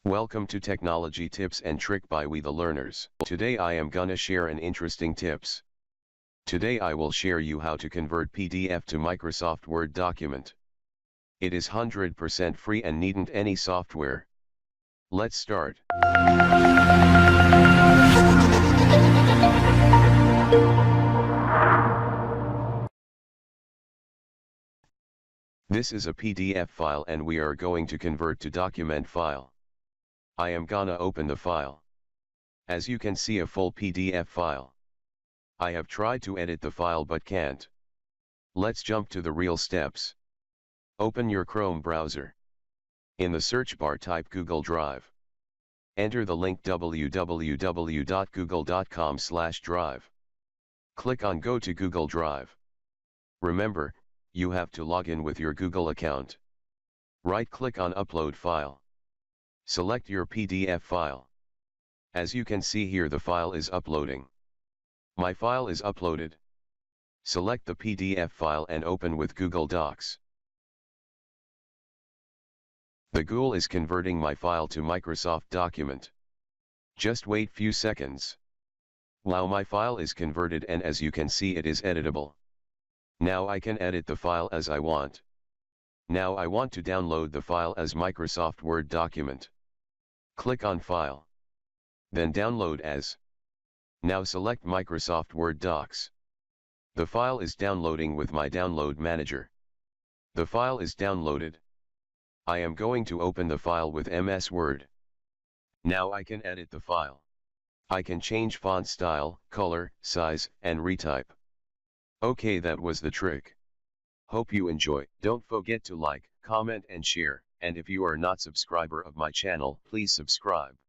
Welcome to Technology Tips and Trick by We the Learners. Today I am gonna share an interesting tips. Today I will share you how to convert PDF to Microsoft Word document. It is 100% free and needn't any software. Let's start. This is a PDF file and we are going to convert to document file. I am gonna open the file. As you can see, a full PDF file. I have tried to edit the file but can't. Let's jump to the real steps. Open your Chrome browser. In the search bar type Google Drive. Enter the link www.google.com/drive. Click on Go to Google Drive. Remember, you have to log in with your Google account. Right-click on Upload File. Select your PDF file. As you can see here, the file is uploading. My file is uploaded. Select the PDF file and open with Google Docs. The Google is converting my file to Microsoft document. Just wait few seconds. Wow, my file is converted and as you can see it is editable. Now I can edit the file as I want. Now I want to download the file as Microsoft Word document. Click on File. Then Download as. Now select Microsoft Word Docs. The file is downloading with my download manager. The file is downloaded. I am going to open the file with MS Word. Now I can edit the file. I can change font style, color, size, and retype. Okay, that was the trick. Hope you enjoy. Don't forget to like, comment and share, and if you are not subscriber of my channel, please subscribe.